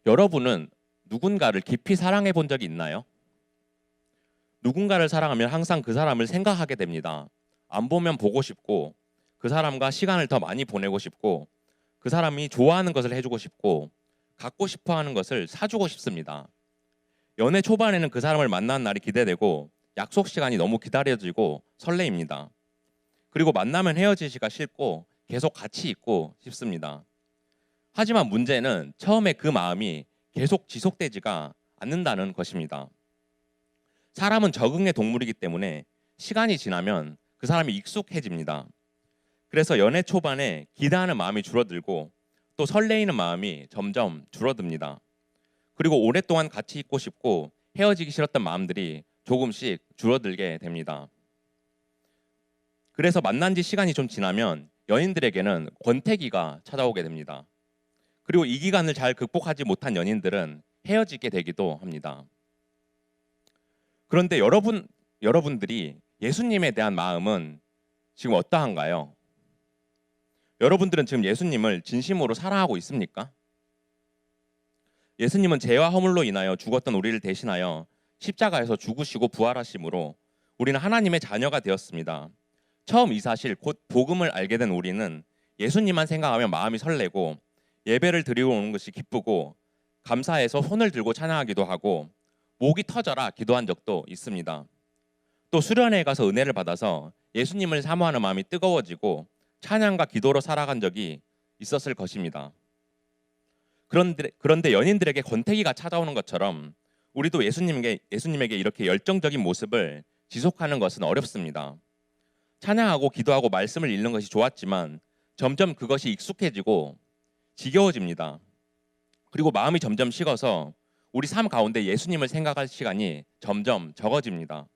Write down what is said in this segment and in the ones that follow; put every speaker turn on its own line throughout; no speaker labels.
여러분은 누군가를 깊이 사랑해 본 적이 있나요? 누군가를 사랑하면 항상 그 사람을 생각하게 됩니다. 안 보면 보고 싶고, 그 사람과 시간을 더 많이 보내고 싶고, 그 사람이 좋아하는 것을 해주고 싶고, 갖고 싶어 하는 것을 사주고 싶습니다. 연애 초반에는 그 사람을 만나는 날이 기대되고, 약속 시간이 너무 기다려지고 설레입니다. 그리고 만나면 헤어지기가 싫고, 계속 같이 있고 싶습니다. 하지만 문제는 처음에 그 마음이 계속 지속되지가 않는다는 것입니다. 사람은 적응의 동물이기 때문에 시간이 지나면 그 사람이 익숙해집니다. 그래서 연애 초반에 기대하는 마음이 줄어들고 또 설레이는 마음이 점점 줄어듭니다. 그리고 오랫동안 같이 있고 싶고 헤어지기 싫었던 마음들이 조금씩 줄어들게 됩니다. 그래서 만난 지 시간이 좀 지나면 연인들에게는 권태기가 찾아오게 됩니다. 그리고 이 기간을 잘 극복하지 못한 연인들은 헤어지게 되기도 합니다. 그런데 여러분들이 예수님에 대한 마음은 지금 어떠한가요? 여러분들은 지금 예수님을 진심으로 사랑하고 있습니까? 예수님은 죄와 허물로 인하여 죽었던 우리를 대신하여 십자가에서 죽으시고 부활하심으로 우리는 하나님의 자녀가 되었습니다. 처음 이 사실 곧 복음을 알게 된 우리는 예수님만 생각하며 마음이 설레고 예배를 드리고 오는 것이 기쁘고 감사해서 손을 들고 찬양하기도 하고 목이 터져라 기도한 적도 있습니다. 또 수련회에 가서 은혜를 받아서 예수님을 사모하는 마음이 뜨거워지고 찬양과 기도로 살아간 적이 있었을 것입니다. 그런데 연인들에게 권태기가 찾아오는 것처럼 우리도 예수님에게 이렇게 열정적인 모습을 지속하는 것은 어렵습니다. 찬양하고 기도하고 말씀을 읽는 것이 좋았지만 점점 그것이 익숙해지고 지겨워집니다. 그리고 마음이 점점 식어서 우리 삶 가운데 예수님을 생각할 시간이 점점 적어집니다.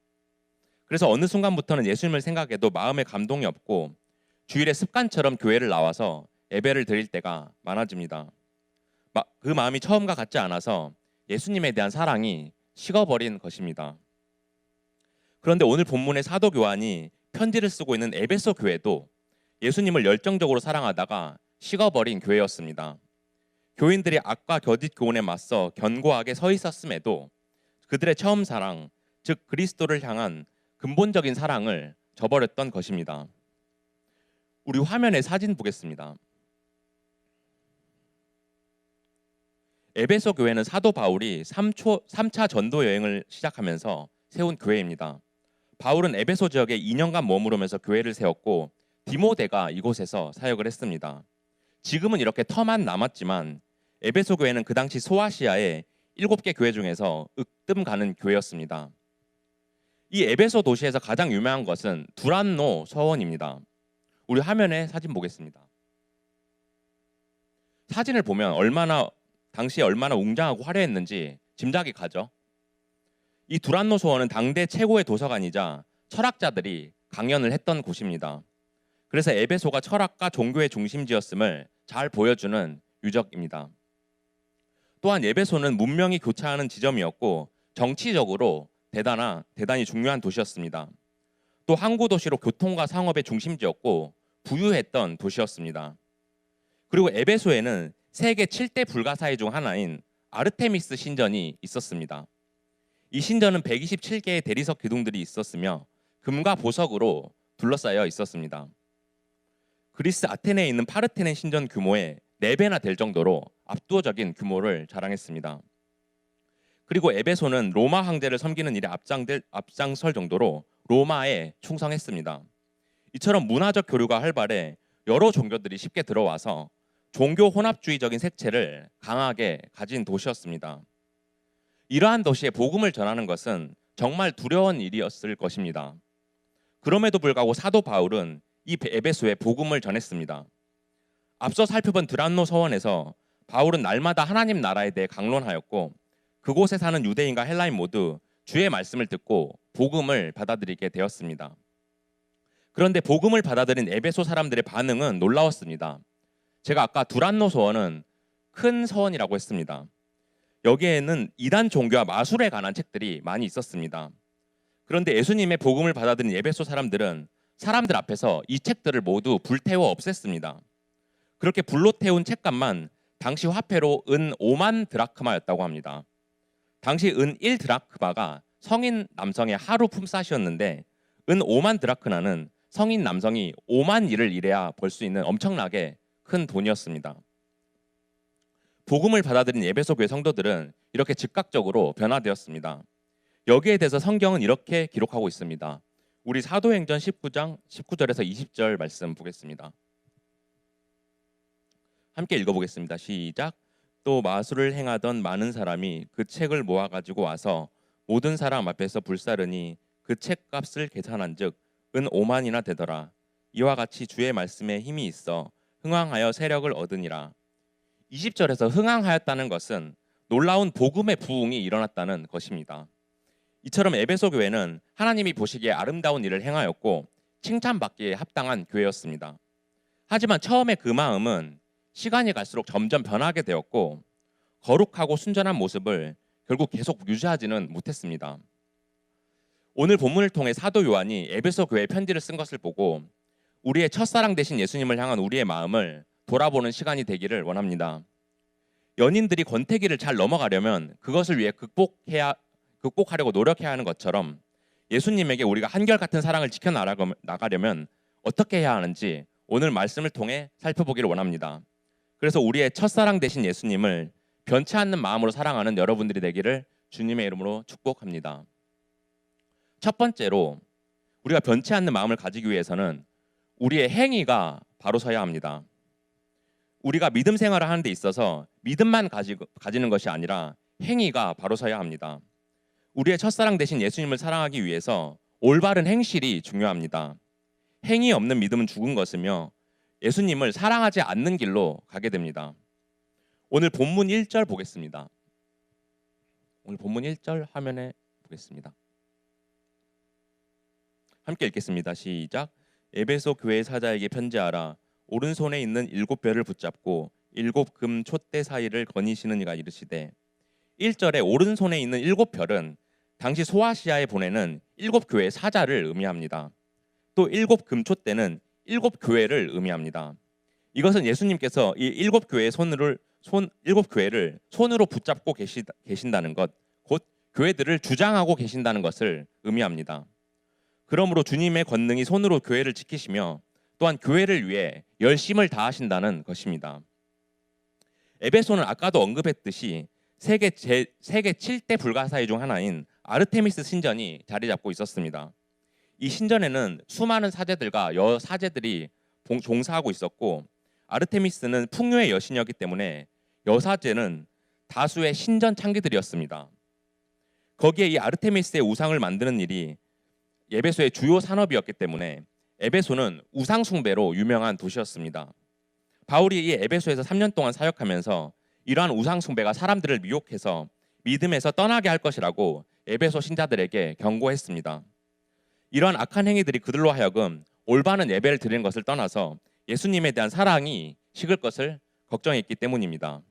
그래서 어느 순간부터는 예수님을 생각해도 마음에 감동이 없고 주일에 습관처럼 교회를 나와서 예배를 드릴 때가 많아집니다. 그 마음이 처음과 같지 않아서 예수님에 대한 사랑이 식어버린 것입니다. 그런데 오늘 본문의 사도 교환이 편지를 쓰고 있는 에베소 교회도 예수님을 열정적으로 사랑하다가 식어버린 교회였습니다. 교인들이 악과 거짓 교훈에 맞서 견고하게 서 있었음에도 그들의 처음 사랑, 즉 그리스도를 향한 근본적인 사랑을 저버렸던 것입니다. 우리 화면에 사진 보겠습니다. 에베소 교회는 사도 바울이 3차 전도 여행을 시작하면서 세운 교회입니다. 바울은 에베소 지역에 2년간 머무르면서 교회를 세웠고 디모데가 이곳에서 사역을 했습니다. 지금은 이렇게 터만 남았지만 에베소 교회는 그 당시 소아시아의 7개 교회 중에서 으뜸 가는 교회였습니다. 이 에베소 도시에서 가장 유명한 것은 두란노 서원입니다. 우리 화면에 사진 보겠습니다. 사진을 보면 당시에 얼마나 웅장하고 화려했는지 짐작이 가죠. 이 두란노 서원은 당대 최고의 도서관이자 철학자들이 강연을 했던 곳입니다. 그래서 에베소가 철학과 종교의 중심지였음을 잘 보여주는 유적입니다. 또한 에베소는 문명이 교차하는 지점이었고 정치적으로 대단히 중요한 도시였습니다. 또 항구 도시로 교통과 상업의 중심지였고 부유했던 도시였습니다. 그리고 에베소에는 세계 7대 불가사의 중 하나인 아르테미스 신전이 있었습니다. 이 신전은 127개의 대리석 기둥들이 있었으며 금과 보석으로 둘러싸여 있었습니다. 그리스 아테네에 있는 파르테넨 신전 규모의 4배나 될 정도로 압도적인 규모를 자랑했습니다. 그리고 에베소는 로마 황제를 섬기는 일에 앞장설 정도로 로마에 충성했습니다. 이처럼 문화적 교류가 활발해 여러 종교들이 쉽게 들어와서 종교 혼합주의적인 색채를 강하게 가진 도시였습니다. 이러한 도시에 복음을 전하는 것은 정말 두려운 일이었을 것입니다. 그럼에도 불구하고 사도 바울은 이 에베소에 복음을 전했습니다. 앞서 살펴본 두란노 서원에서 바울은 날마다 하나님 나라에 대해 강론하였고 그곳에 사는 유대인과 헬라인 모두 주의 말씀을 듣고 복음을 받아들이게 되었습니다. 그런데 복음을 받아들인 에베소 사람들의 반응은 놀라웠습니다. 제가 아까 두란노 서원은 큰 서원이라고 했습니다. 여기에는 이단 종교와 마술에 관한 책들이 많이 있었습니다. 그런데 예수님의 복음을 받아들인 에베소 사람들은 사람들 앞에서 이 책들을 모두 불태워 없앴습니다. 그렇게 불로 태운 책값만 당시 화폐로 은 5만 드라크마였다고 합니다. 당시 은 1드라크마가 성인 남성의 하루 품삯이었는데 은 5만 드라크마는 성인 남성이 5만 일을 일해야 벌 수 있는 엄청나게 큰 돈이었습니다. 복음을 받아들인 에베소 교회 성도들은 이렇게 즉각적으로 변화되었습니다. 여기에 대해서 성경은 이렇게 기록하고 있습니다. 우리 사도행전 19장 19절에서 20절 말씀 보겠습니다. 함께 읽어보겠습니다. 시작. 또 마술을 행하던 많은 사람이 그 책을 모아가지고 와서 모든 사람 앞에서 불사르니 그 책값을 계산한즉 은 5만이나 되더라. 이와 같이 주의 말씀에 힘이 있어 흥왕하여 세력을 얻으니라. 20절에서 흥왕하였다는 것은 놀라운 복음의 부흥이 일어났다는 것입니다. 이처럼 에베소 교회는 하나님이 보시기에 아름다운 일을 행하였고 칭찬받기에 합당한 교회였습니다. 하지만 처음에 그 마음은 시간이 갈수록 점점 변하게 되었고 거룩하고 순전한 모습을 결국 계속 유지하지는 못했습니다. 오늘 본문을 통해 사도 요한이 에베소 교회에 편지를 쓴 것을 보고 우리의 첫사랑 되신 예수님을 향한 우리의 마음을 돌아보는 시간이 되기를 원합니다. 연인들이 권태기를 잘 넘어가려면 그것을 위해 극복하려고 노력해야 하는 것처럼 예수님에게 우리가 한결같은 사랑을 지켜나가려면 어떻게 해야 하는지 오늘 말씀을 통해 살펴보기를 원합니다. 그래서 우리의 첫사랑 되신 예수님을 변치 않는 마음으로 사랑하는 여러분들이 되기를 주님의 이름으로 축복합니다. 첫 번째로 우리가 변치 않는 마음을 가지기 위해서는 우리의 행위가 바로 서야 합니다. 우리가 믿음 생활을 하는 데 있어서 믿음만 가지는 것이 아니라 행위가 바로 서야 합니다. 우리의 첫사랑 되신 예수님을 사랑하기 위해서 올바른 행실이 중요합니다. 행위 없는 믿음은 죽은 것이며 예수님을 사랑하지 않는 길로 가게 됩니다. 오늘 본문 1절 보겠습니다. 오늘 본문 1절 화면에 보겠습니다. 함께 읽겠습니다. 시작. 에베소 교회 사자에게 편지하라. 오른손에 있는 7별을 붙잡고 7금 촛대 사이를 거니시는 이가 이르시되 1절에 오른손에 있는 7별은 당시 소아시아에 보내는 7교회 사자를 의미합니다. 또 7금촛대는 7교회를 의미합니다. 이것은 예수님께서 이 7교회를 손으로 붙잡고 계신다는 것, 곧 교회들을 주장하고 계신다는 것을 의미합니다. 그러므로 주님의 권능이 손으로 교회를 지키시며 또한 교회를 위해 열심을 다하신다는 것입니다. 에베소는 아까도 언급했듯이 세계 7대 불가사의 중 하나인 아르테미스 신전이 자리 잡고 있었습니다. 이 신전에는 수많은 사제들과 여사제들이 종사하고 있었고 아르테미스는 풍요의 여신이었기 때문에 여사제는 다수의 신전 창기들이었습니다. 거기에 이 아르테미스의 우상을 만드는 일이 에베소의 주요 산업이었기 때문에 에베소는 우상 숭배로 유명한 도시였습니다. 바울이 이 에베소에서 3년 동안 사역하면서 이러한 우상 숭배가 사람들을 미혹해서 믿음에서 떠나게 할 것이라고 에베소 신자들에게 경고했습니다. 이러한 악한 행위들이 그들로 하여금 올바른 예배를 드리는 것을 떠나서 예수님에 대한 사랑이 식을 것을 걱정했기 때문입니다.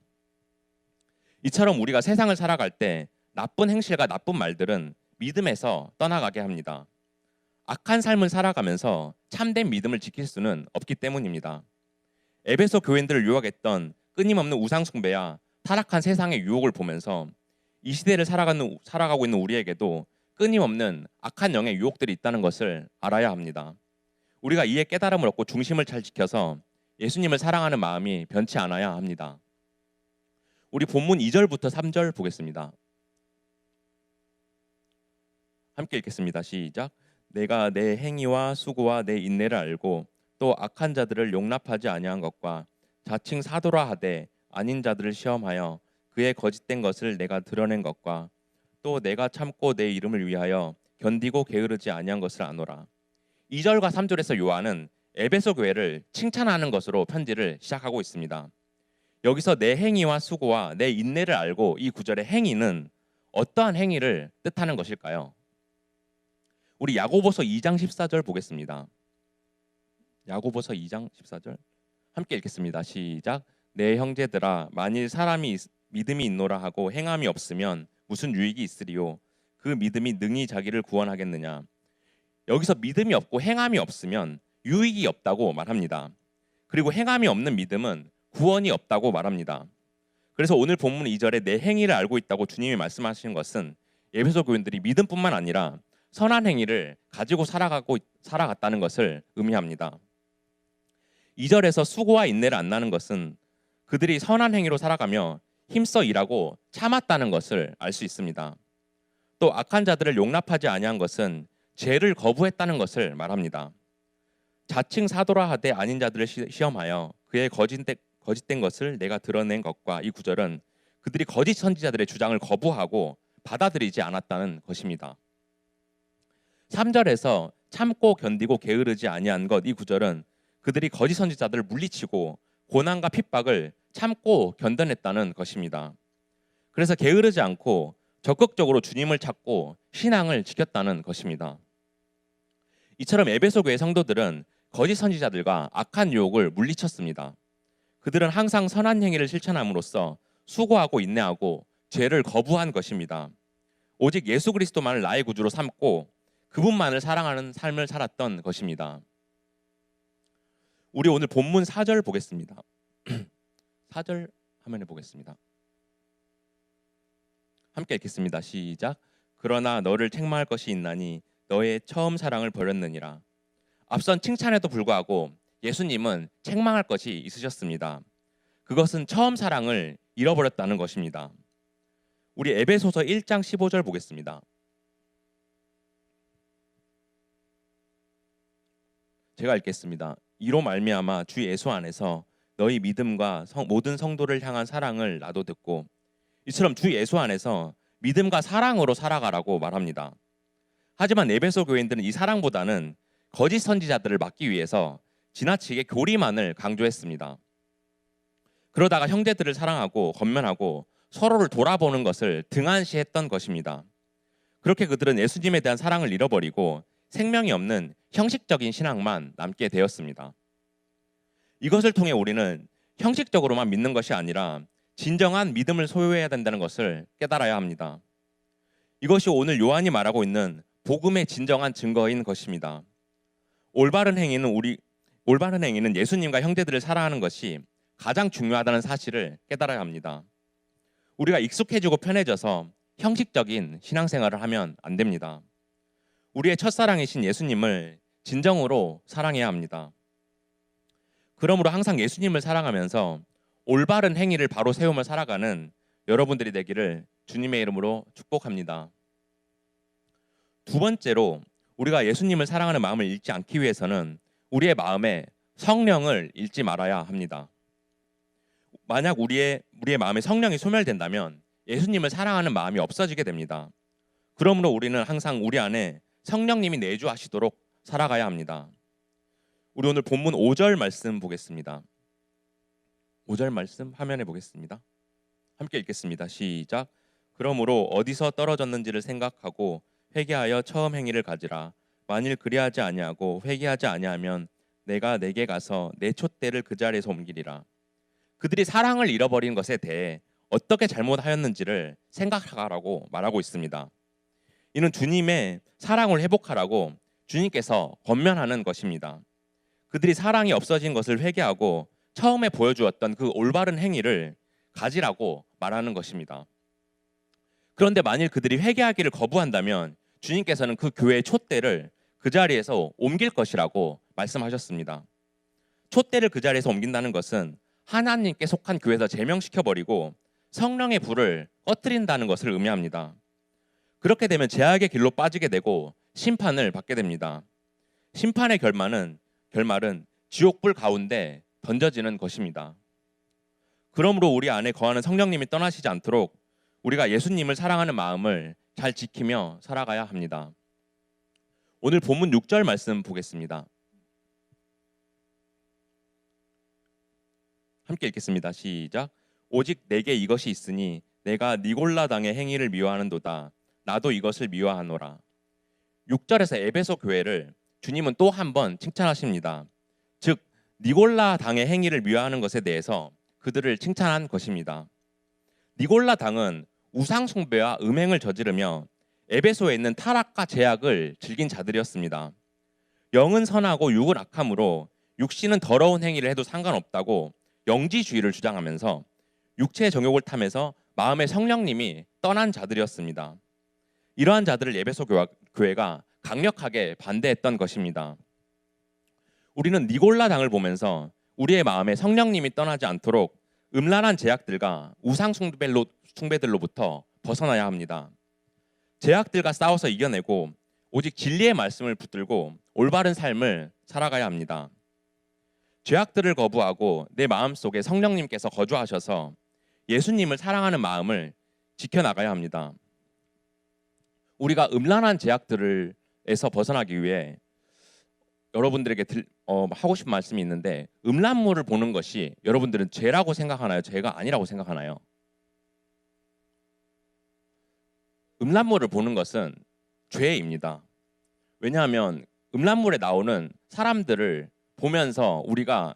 이처럼 우리가 세상을 살아갈 때 나쁜 행실과 나쁜 말들은 믿음에서 떠나가게 합니다. 악한 삶을 살아가면서 참된 믿음을 지킬 수는 없기 때문입니다. 에베소 교인들을 유혹했던 끊임없는 우상 숭배야 타락한 세상의 유혹을 보면서 이 시대를 살아가고 있는 우리에게도 끊임없는 악한 영의 유혹들이 있다는 것을 알아야 합니다. 우리가 이에 깨달음을 얻고 중심을 잘 지켜서 예수님을 사랑하는 마음이 변치 않아야 합니다. 우리 본문 2절부터 3절 보겠습니다. 함께 읽겠습니다. 시작. 내가 내 행위와 수고와 내 인내를 알고 또 악한 자들을 용납하지 아니한 것과 자칭 사도라 하되 아닌 자들을 시험하여 그의 거짓된 것을 내가 드러낸 것과 또 내가 참고 내 이름을 위하여 견디고 게으르지 아니한 것을 아노라. 2절과 3절에서 요한은 에베소 교회를 칭찬하는 것으로 편지를 시작하고 있습니다. 여기서 내 행위와 수고와 내 인내를 알고 이 구절의 행위는 어떠한 행위를 뜻하는 것일까요? 우리 야고보서 2장 14절 보겠습니다. 야고보서 2장 14절 함께 읽겠습니다. 시작. 내 형제들아 만일 사람이 믿음이 있노라 하고 행함이 없으면 무슨 유익이 있으리요? 그 믿음이 능히 자기를 구원하겠느냐? 여기서 믿음이 없고 행함이 없으면 유익이 없다고 말합니다. 그리고 행함이 없는 믿음은 구원이 없다고 말합니다. 그래서 오늘 본문 2절에 내 행위를 알고 있다고 주님이 말씀하시는 것은 에베소 교인들이 믿음뿐만 아니라 선한 행위를 가지고 살아갔다는 것을 의미합니다. 2절에서 수고와 인내를 안 나는 것은 그들이 선한 행위로 살아가며 힘써 일하고 참았다는 것을 알 수 있습니다. 또 악한 자들을 용납하지 아니한 것은 죄를 거부했다는 것을 말합니다. 자칭 사도라 하되 아닌 자들을 시험하여 그의 거짓된 것을 내가 드러낸 것과 이 구절은 그들이 거짓 선지자들의 주장을 거부하고 받아들이지 않았다는 것입니다. 3절에서 참고 견디고 게으르지 아니한 것, 이 구절은 그들이 거짓 선지자들을 물리치고 고난과 핍박을 참고 견뎌냈다는 것입니다. 그래서 게으르지 않고 적극적으로 주님을 찾고 신앙을 지켰다는 것입니다. 이처럼 에베소 교회 성도들은 거짓 선지자들과 악한 유혹을 물리쳤습니다. 그들은 항상 선한 행위를 실천함으로써 수고하고 인내하고 죄를 거부한 것입니다. 오직 예수 그리스도만을 나의 구주로 삼고 그분만을 사랑하는 삶을 살았던 것입니다. 우리 오늘 본문 4절 보겠습니다. 4절 화면에 보겠습니다. 함께 읽겠습니다. 시작. 그러나 너를 책망할 것이 있나니 너의 처음 사랑을 버렸느니라. 앞선 칭찬에도 불구하고 예수님은 책망할 것이 있으셨습니다. 그것은 처음 사랑을 잃어버렸다는 것입니다. 우리 에베소서 1장 15절 보겠습니다. 제가 읽겠습니다. 이로 말미암아 주 예수 안에서 너희 믿음과 모든 성도를 향한 사랑을 나도 듣고, 이처럼 주 예수 안에서 믿음과 사랑으로 살아가라고 말합니다. 하지만 에베소 교인들은 이 사랑보다는 거짓 선지자들을 막기 위해서 지나치게 교리만을 강조했습니다. 그러다가 형제들을 사랑하고 권면하고 서로를 돌아보는 것을 등한시했던 것입니다. 그렇게 그들은 예수님에 대한 사랑을 잃어버리고 생명이 없는 형식적인 신앙만 남게 되었습니다. 이것을 통해 우리는 형식적으로만 믿는 것이 아니라 진정한 믿음을 소유해야 된다는 것을 깨달아야 합니다. 이것이 오늘 요한이 말하고 있는 복음의 진정한 증거인 것입니다. 올바른 행위는 예수님과 형제들을 사랑하는 것이 가장 중요하다는 사실을 깨달아야 합니다. 우리가 익숙해지고 편해져서 형식적인 신앙생활을 하면 안 됩니다. 우리의 첫사랑이신 예수님을 진정으로 사랑해야 합니다. 그러므로 항상 예수님을 사랑하면서 올바른 행위를 바로 세우며 살아가는 여러분들이 되기를 주님의 이름으로 축복합니다. 두 번째로, 우리가 예수님을 사랑하는 마음을 잃지 않기 위해서는 우리의 마음에 성령을 잃지 말아야 합니다. 만약 우리의 마음에 성령이 소멸된다면 예수님을 사랑하는 마음이 없어지게 됩니다. 그러므로 우리는 항상 우리 안에 성령님이 내주하시도록 살아가야 합니다. 우리 오늘 본문 5절 말씀 보겠습니다. 5절 말씀 화면에 보겠습니다. 함께 읽겠습니다. 시작. 그러므로 어디서 떨어졌는지를 생각하고 회개하여 처음 행위를 가지라. 만일 그리하지 아니하고 회개하지 아니하면 내가 내게 가서 내 촛대를 그 자리에서 옮기리라. 그들이 사랑을 잃어버린 것에 대해 어떻게 잘못하였는지를 생각하라고 말하고 있습니다. 이는 주님의 사랑을 회복하라고 주님께서 권면하는 것입니다. 그들이 사랑이 없어진 것을 회개하고 처음에 보여주었던 그 올바른 행위를 가지라고 말하는 것입니다. 그런데 만일 그들이 회개하기를 거부한다면 주님께서는 그 교회의 촛대를 그 자리에서 옮길 것이라고 말씀하셨습니다. 촛대를 그 자리에서 옮긴다는 것은 하나님께 속한 교회에서 제명시켜버리고 성령의 불을 꺼뜨린다는 것을 의미합니다. 그렇게 되면 죄악의 길로 빠지게 되고 심판을 받게 됩니다. 심판의 결말은 지옥불 가운데 던져지는 것입니다. 그러므로 우리 안에 거하는 성령님이 떠나시지 않도록 우리가 예수님을 사랑하는 마음을 잘 지키며 살아가야 합니다. 오늘 본문 6절 말씀 보겠습니다. 함께 읽겠습니다. 시작. 오직 내게 이것이 있으니 내가 니골라 당의 행위를 미워하는도다. 나도 이것을 미워하노라. 6절에서 에베소 교회를 주님은 또 한 번 칭찬하십니다. 즉 니골라 당의 행위를 미워하는 것에 대해서 그들을 칭찬한 것입니다. 니골라 당은 우상 숭배와 음행을 저지르며 에베소에 있는 타락과 제약을 즐긴 자들이었습니다. 영은 선하고 육은 악함으로 육신은 더러운 행위를 해도 상관없다고 영지주의를 주장하면서 육체의 정욕을 타면서 마음의 성령님이 떠난 자들이었습니다. 이러한 자들을 에베소 교회가 강력하게 반대했던 것입니다. 우리는 니골라 당을 보면서 우리의 마음에 성령님이 떠나지 않도록 음란한 제약들과 우상 숭배들로부터 벗어나야 합니다. 제약들과 싸워서 이겨내고 오직 진리의 말씀을 붙들고 올바른 삶을 살아가야 합니다. 죄악들을 거부하고 내 마음속에 성령님께서 거주하셔서 예수님을 사랑하는 마음을 지켜나가야 합니다. 우리가 음란한 제약들에서 벗어나기 위해 여러분들에게 하고 싶은 말씀이 있는데, 음란물을 보는 것이 여러분들은 죄라고 생각하나요? 죄가 아니라고 생각하나요? 음란물을 보는 것은 죄입니다. 왜냐하면 음란물에 나오는 사람들을 보면서 우리가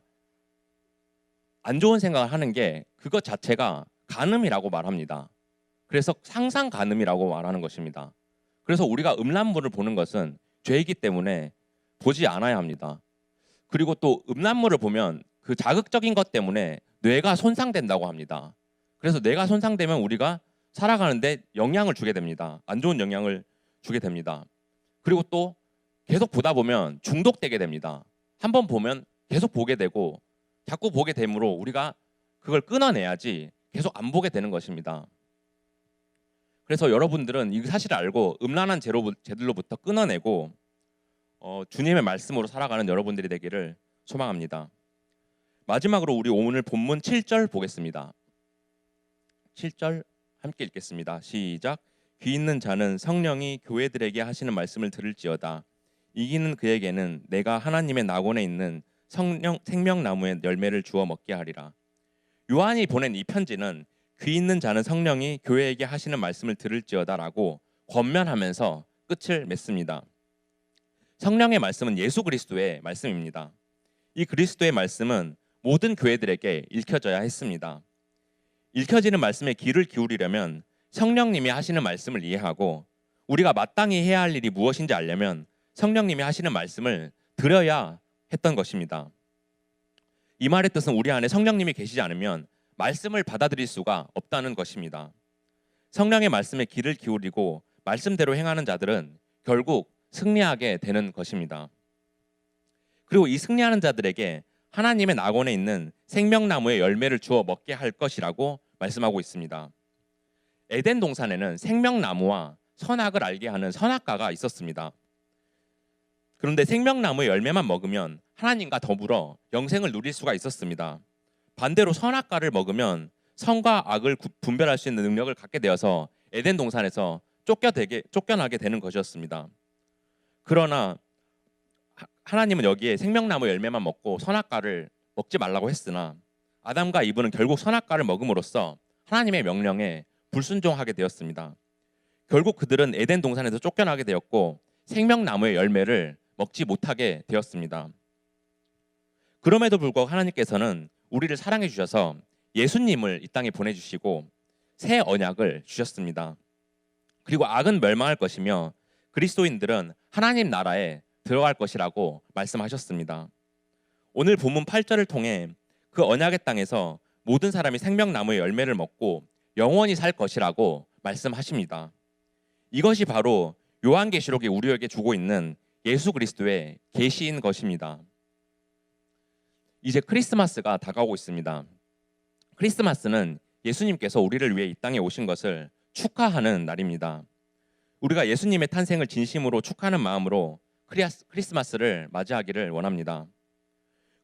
안 좋은 생각을 하는 게 그것 자체가 간음이라고 말합니다. 그래서 상상 간음이라고 말하는 것입니다. 그래서 우리가 음란물을 보는 것은 죄이기 때문에 보지 않아야 합니다. 그리고 또 음란물을 보면 그 자극적인 것 때문에 뇌가 손상된다고 합니다. 그래서 뇌가 손상되면 우리가 살아가는데 영향을 주게 됩니다. 안 좋은 영향을 주게 됩니다. 그리고 또 계속 보다 보면 중독되게 됩니다. 한번 보면 계속 보게 되고 자꾸 보게 되므로 우리가 그걸 끊어내야지 계속 안 보게 되는 것입니다. 그래서 여러분들은 이 사실을 알고 음란한 죄들로부터 끊어내고 주님의 말씀으로 살아가는 여러분들이 되기를 소망합니다. 마지막으로 우리 오늘 본문 7절 보겠습니다. 7절 함께 읽겠습니다. 시작. 귀 있는 자는 성령이 교회들에게 하시는 말씀을 들을지어다. 이기는 그에게는 내가 하나님의 낙원에 있는 생명나무의 열매를 주어 먹게 하리라. 요한이 보낸 이 편지는 귀 있는 자는 성령이 교회에게 하시는 말씀을 들을지어다라고 권면하면서 끝을 맺습니다. 성령의 말씀은 예수 그리스도의 말씀입니다. 이 그리스도의 말씀은 모든 교회들에게 읽혀져야 했습니다. 읽혀지는 말씀에 귀를 기울이려면 성령님이 하시는 말씀을 이해하고 우리가 마땅히 해야 할 일이 무엇인지 알려면 성령님이 하시는 말씀을 들어야 했던 것입니다. 이 말의 뜻은 우리 안에 성령님이 계시지 않으면 말씀을 받아들일 수가 없다는 것입니다. 성령의 말씀에 귀를 기울이고 말씀대로 행하는 자들은 결국 승리하게 되는 것입니다. 그리고 이 승리하는 자들에게 하나님의 낙원에 있는 생명나무의 열매를 주어 먹게 할 것이라고 말씀하고 있습니다. 에덴 동산에는 생명나무와 선악을 알게 하는 선악과가 있었습니다. 그런데 생명나무의 열매만 먹으면 하나님과 더불어 영생을 누릴 수가 있었습니다. 반대로 선악과를 먹으면 선과 악을 분별할 수 있는 능력을 갖게 되어서 에덴 동산에서 쫓겨나게 되는 것이었습니다. 그러나 하나님은 여기에 생명나무 열매만 먹고 선악과를 먹지 말라고 했으나 아담과 이브는 결국 선악과를 먹음으로써 하나님의 명령에 불순종하게 되었습니다. 결국 그들은 에덴 동산에서 쫓겨나게 되었고 생명나무의 열매를 먹지 못하게 되었습니다. 그럼에도 불구하고 하나님께서는 우리를 사랑해 주셔서 예수님을 이 땅에 보내주시고 새 언약을 주셨습니다. 그리고 악은 멸망할 것이며 그리스도인들은 하나님 나라에 들어갈 것이라고 말씀하셨습니다. 오늘 본문 8절을 통해 그 언약의 땅에서 모든 사람이 생명나무의 열매를 먹고 영원히 살 것이라고 말씀하십니다. 이것이 바로 요한계시록이 우리에게 주고 있는 예수 그리스도의 계시인 것입니다. 이제 크리스마스가 다가오고 있습니다. 크리스마스는 예수님께서 우리를 위해 이 땅에 오신 것을 축하하는 날입니다. 우리가 예수님의 탄생을 진심으로 축하하는 마음으로 크리스마스를 맞이하기를 원합니다.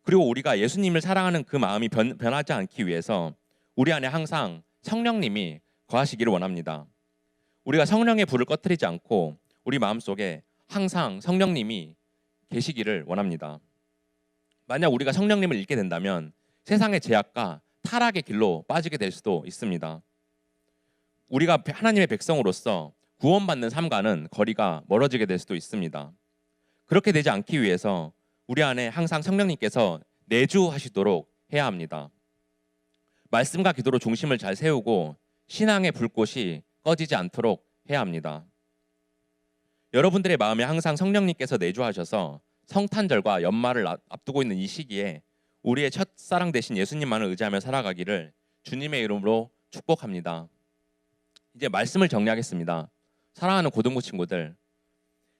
그리고 우리가 예수님을 사랑하는 그 마음이 변하지 않기 위해서 우리 안에 항상 성령님이 거하시기를 원합니다. 우리가 성령의 불을 꺼뜨리지 않고 우리 마음속에 항상 성령님이 계시기를 원합니다. 만약 우리가 성령님을 잃게 된다면 세상의 죄악과 타락의 길로 빠지게 될 수도 있습니다. 우리가 하나님의 백성으로서 구원받는 삶과는 거리가 멀어지게 될 수도 있습니다. 그렇게 되지 않기 위해서 우리 안에 항상 성령님께서 내주하시도록 해야 합니다. 말씀과 기도로 중심을 잘 세우고 신앙의 불꽃이 꺼지지 않도록 해야 합니다. 여러분들의 마음에 항상 성령님께서 내주하셔서 성탄절과 연말을 앞두고 있는 이 시기에 우리의 첫사랑 되신 예수님만을 의지하며 살아가기를 주님의 이름으로 축복합니다. 이제 말씀을 정리하겠습니다. 사랑하는 고등부 친구들,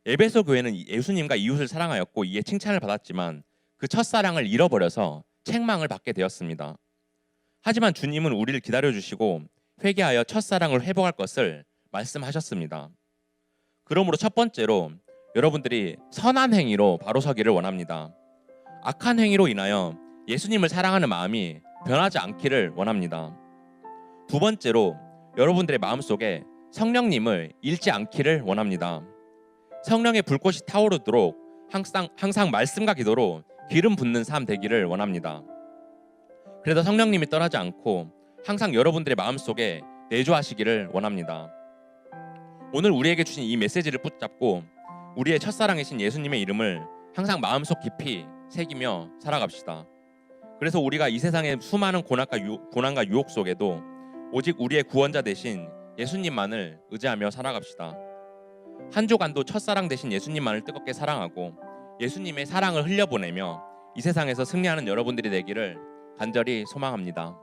에베소 교회는 예수님과 이웃을 사랑하였고 이에 칭찬을 받았지만 그 첫사랑을 잃어버려서 책망을 받게 되었습니다. 하지만 주님은 우리를 기다려주시고 회개하여 첫사랑을 회복할 것을 말씀하셨습니다. 그러므로 첫 번째로 여러분들이 선한 행위로 바로 서기를 원합니다. 악한 행위로 인하여 예수님을 사랑하는 마음이 변하지 않기를 원합니다. 두 번째로 여러분들의 마음속에 성령님을 잃지 않기를 원합니다. 성령의 불꽃이 타오르도록 항상 말씀과 기도로 기름 붓는 삶 되기를 원합니다. 그래서 성령님이 떠나지 않고 항상 여러분들의 마음속에 내주하시기를 원합니다. 오늘 우리에게 주신 이 메시지를 붙잡고 우리의 첫사랑이신 예수님의 이름을 항상 마음속 깊이 새기며 살아갑시다. 그래서 우리가 이 세상의 수많은 고난과 유혹 속에도 오직 우리의 구원자 되신 예수님만을 의지하며 살아갑시다. 한 주간도 첫사랑 되신 예수님만을 뜨겁게 사랑하고 예수님의 사랑을 흘려보내며 이 세상에서 승리하는 여러분들이 되기를 간절히 소망합니다.